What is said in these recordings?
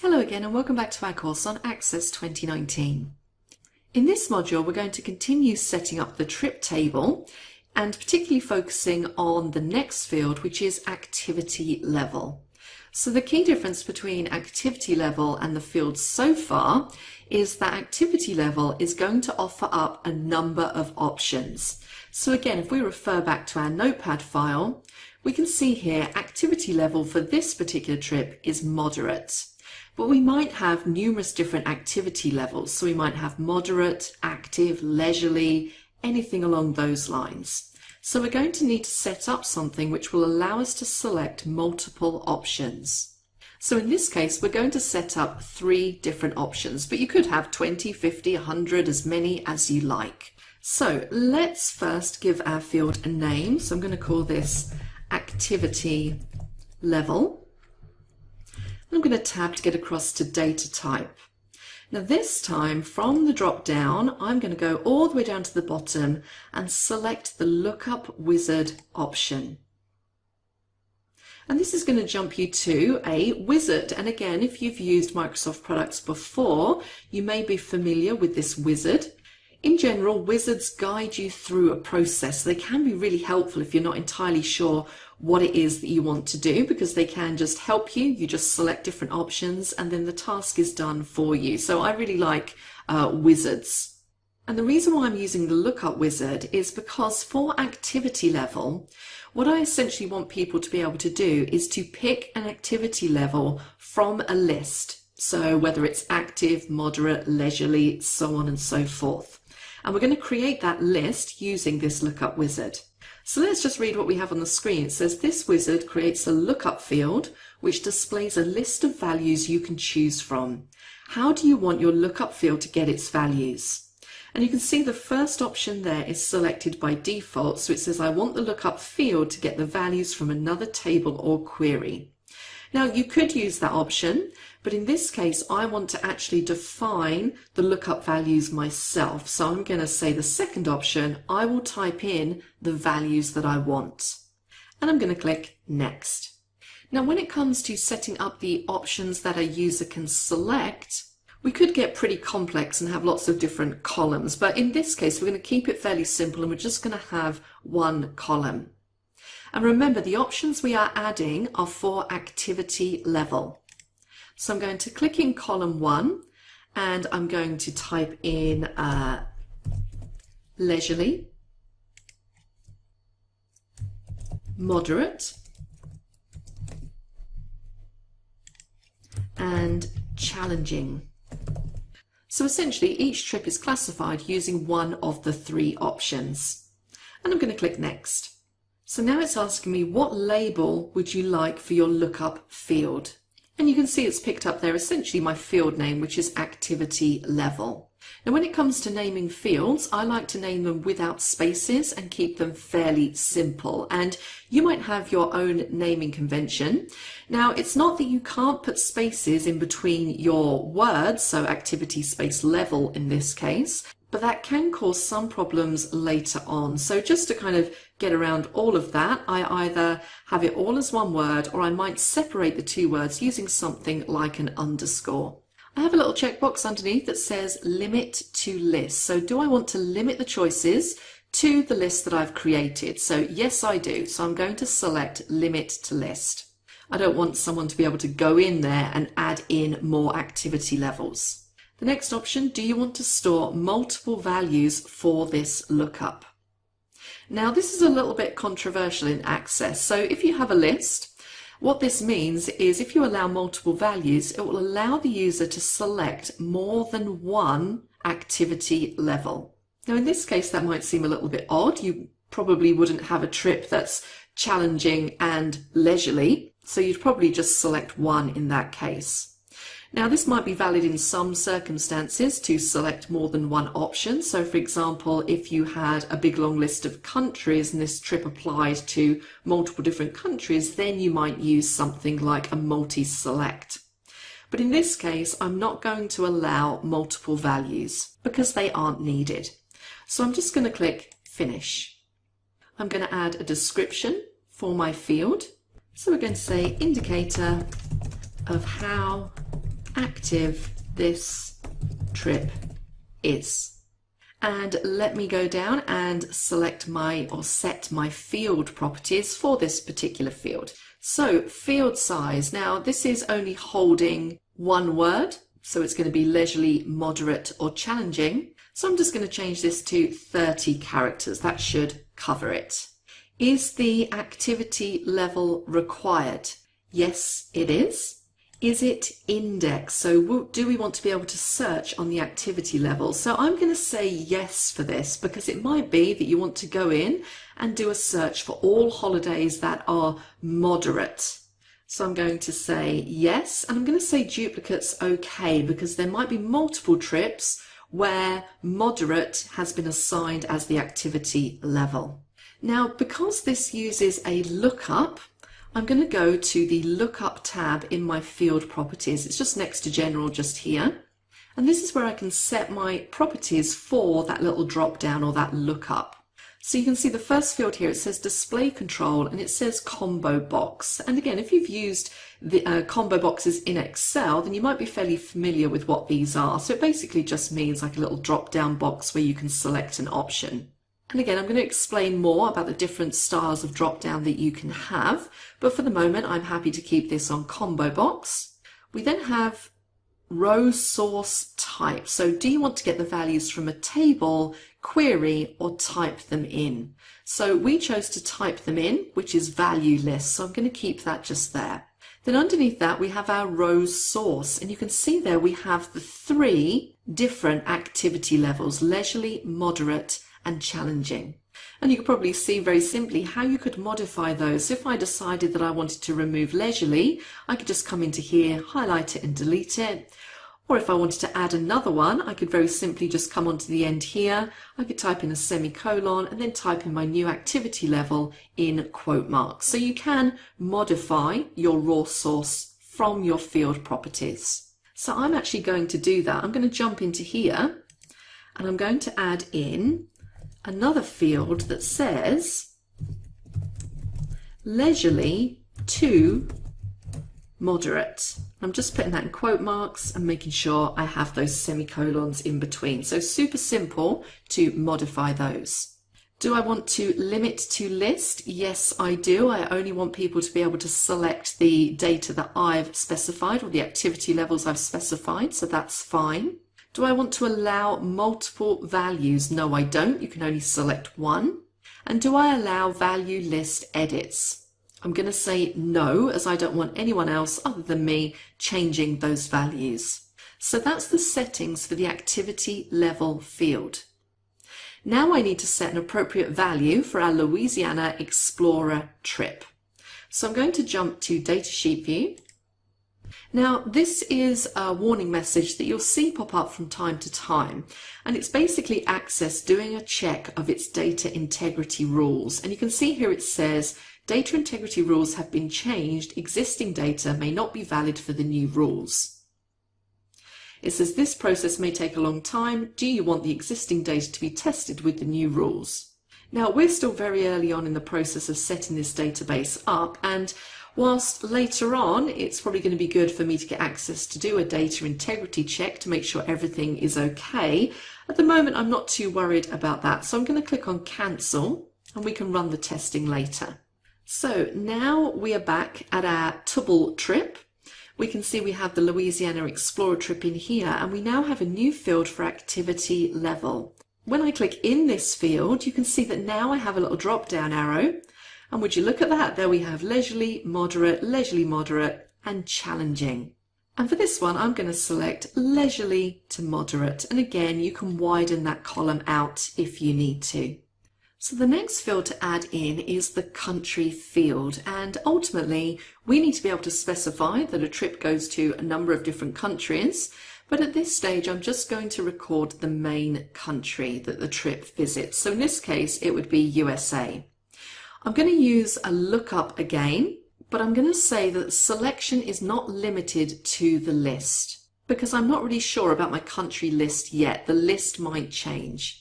Hello again and welcome back to our course on Access 2019. In this module we're going to continue setting up the trip table and particularly focusing on the next field, which is activity level. So the key difference between activity level and the field so far is that activity level is going to offer up a number of options. So again, if we refer back to our notepad file, we can see here activity level for this particular trip is moderate. But we might have numerous different activity levels. So we might have moderate, active, leisurely, anything along those lines. So we're going to need to set up something which will allow us to select multiple options. So in this case, we're going to set up 3 different options, but you could have 20, 50, 100, as many as you like. So let's first give our field a name. So I'm going to call this activity level. I'm going to tab to get across to data type. Now this time from the drop down, I'm going to go all the way down to the bottom and select the Lookup Wizard option. And this is going to jump you to a wizard. And again, if you've used Microsoft products before, you may be familiar with this wizard. In general, wizards guide you through a process. They can be really helpful if you're not entirely sure what it is that you want to do, because they can just help you. You just select different options and then the task is done for you. So I really like wizards. And the reason why I'm using the Lookup Wizard is because for activity level, what I essentially want people to be able to do is to pick an activity level from a list. So whether it's active, moderate, leisurely, so on and so forth. And we're going to create that list using this Lookup Wizard. So let's just read what we have on the screen. It says this wizard creates a lookup field which displays a list of values you can choose from. How do you want your lookup field to get its values? And you can see the first option there is selected by default. So it says I want the lookup field to get the values from another table or query. Now you could use that option, but in this case I want to actually define the lookup values myself. So I'm going to say the second option, I will type in the values that I want. And I'm going to click Next. Now when it comes to setting up the options that a user can select, we could get pretty complex and have lots of different columns. But in this case we're going to keep it fairly simple and we're just going to have one column. And remember, the options we are adding are for activity level. So I'm going to click in column 1 and I'm going to type in leisurely, moderate, and challenging. So essentially each trip is classified using one of the 3 options. And I'm going to click Next. So now it's asking me what label would you like for your lookup field? And you can see it's picked up there essentially my field name, which is activity level. Now when it comes to naming fields, I like to name them without spaces and keep them fairly simple. And you might have your own naming convention. Now it's not that you can't put spaces in between your words, so activity space level in this case, but that can cause some problems later on. So just to kind of get around all of that, I either have it all as one word or I might separate the 2 words using something like an underscore. I have a little checkbox underneath that says limit to list. So do I want to limit the choices to the list that I've created? So yes, I do. So I'm going to select limit to list. I don't want someone to be able to go in there and add in more activity levels. The next option, do you want to store multiple values for this lookup? Now this is a little bit controversial in Access. So if you have a list, what this means is if you allow multiple values, it will allow the user to select more than one activity level. Now in this case that might seem a little bit odd. You probably wouldn't have a trip that's challenging and leisurely, so you'd probably just select one in that case. Now this might be valid in some circumstances to select more than one option. So for example, if you had a big long list of countries and this trip applied to multiple different countries, then you might use something like a multi-select. But in this case, I'm not going to allow multiple values because they aren't needed. So I'm just going to click Finish. I'm going to add a description for my field. So we're going to say indicator of how active this trip is. And let me go down and select set my field properties for this particular field. So field size, now this is only holding one word, so it's going to be leisurely, moderate or challenging. So I'm just going to change this to 30 characters. That should cover it. Is the activity level required? Yes, it is. Is it indexed? So do we want to be able to search on the activity level? So I'm going to say yes for this, because it might be that you want to go in and do a search for all holidays that are moderate. So I'm going to say yes, and I'm going to say duplicates okay, because there might be multiple trips where moderate has been assigned as the activity level. Now, because this uses a lookup, I'm going to go to the Lookup tab in my field properties. It's just next to General, just here. And this is where I can set my properties for that little drop down or that lookup. So you can see the first field here, it says display control and it says combo box. And again, if you've used the combo boxes in Excel, then you might be fairly familiar with what these are. So it basically just means like a little drop down box where you can select an option. And again, I'm going to explain more about the different styles of drop down that you can have, but for the moment I'm happy to keep this on combo box. We then have row source type. So do you want to get the values from a table, query, or type them in? So we chose to type them in, which is value list, so I'm going to keep that just there. Then underneath that we have our row source, and you can see there we have the 3 different activity levels: leisurely, moderate, and challenging. And you can probably see very simply how you could modify those. So if I decided that I wanted to remove leisurely, I could just come into here, highlight it and delete it. Or if I wanted to add another one, I could very simply just come onto the end here. I could type in a semicolon and then type in my new activity level in quote marks. So you can modify your raw source from your field properties. So I'm actually going to do that. I'm going to jump into here and I'm going to add in another field that says leisurely to moderate. I'm just putting that in quote marks and making sure I have those semicolons in between. So super simple to modify those. Do I want to limit to list? Yes, I do. I only want people to be able to select the data that I've specified or the activity levels I've specified, so that's fine. Do I want to allow multiple values? No, I don't. You can only select one. And do I allow value list edits? I'm going to say no, as I don't want anyone else other than me changing those values. So that's the settings for the activity level field. Now I need to set an appropriate value for our Louisiana Explorer trip. So I'm going to jump to Datasheet View. Now this is a warning message that you'll see pop up from time to time, and it's basically Access doing a check of its data integrity rules. And you can see here it says data integrity rules have been changed, existing data may not be valid for the new rules. It says this process may take a long time. Do you want the existing data to be tested with the new rules? Now we're still very early on in the process of setting this database up, and whilst later on it's probably going to be good for me to get access to do a data integrity check to make sure everything is okay, at the moment I'm not too worried about that. So I'm going to click on cancel and we can run the testing later. So now we are back at our Tubble trip. We can see we have the Louisiana Explorer trip in here, and we now have a new field for activity level. When I click in this field, you can see that now I have a little drop down arrow. And would you look at that? There we have leisurely, moderate, and challenging. And for this one, I'm going to select leisurely to moderate. And again, you can widen that column out if you need to. So the next field to add in is the country field. And ultimately, we need to be able to specify that a trip goes to a number of different countries. But at this stage, I'm just going to record the main country that the trip visits. So in this case, it would be USA. I'm going to use a lookup again, but I'm going to say that the selection is not limited to the list because I'm not really sure about my country list yet. The list might change.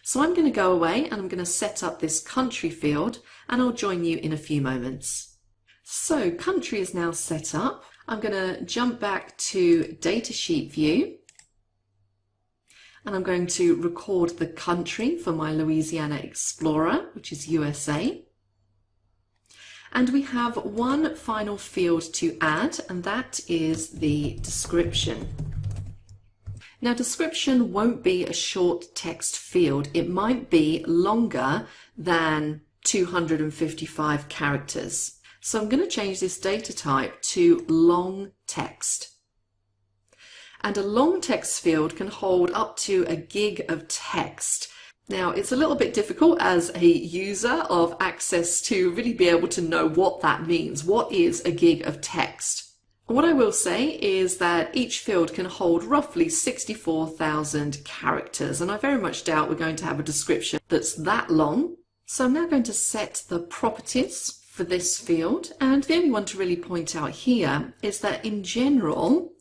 So I'm going to go away and I'm going to set up this country field, and I'll join you in a few moments. So country is now set up. I'm going to jump back to datasheet view, and I'm going to record the country for my Louisiana Explorer, which is USA. And we have one final field to add, and that is the description. Now, description won't be a short text field. It might be longer than 255 characters. So I'm going to change this data type to long text. And a long text field can hold up to a gig of text. Now, it's a little bit difficult as a user of Access to really be able to know what that means. What is a gig of text? What I will say is that each field can hold roughly 64,000 characters, and I very much doubt we're going to have a description that's that long. So I'm now going to set the properties for this field, and the only one to really point out here is that in general,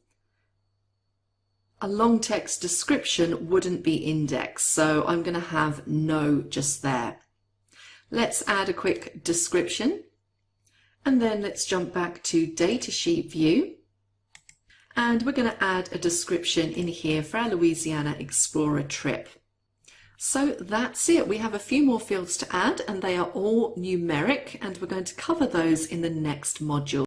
a long text description wouldn't be indexed, so I'm going to have no just there. Let's add a quick description, and then let's jump back to datasheet view, and we're going to add a description in here for our Louisiana Explorer trip. So that's it. We have a few more fields to add, and they are all numeric, and we're going to cover those in the next module.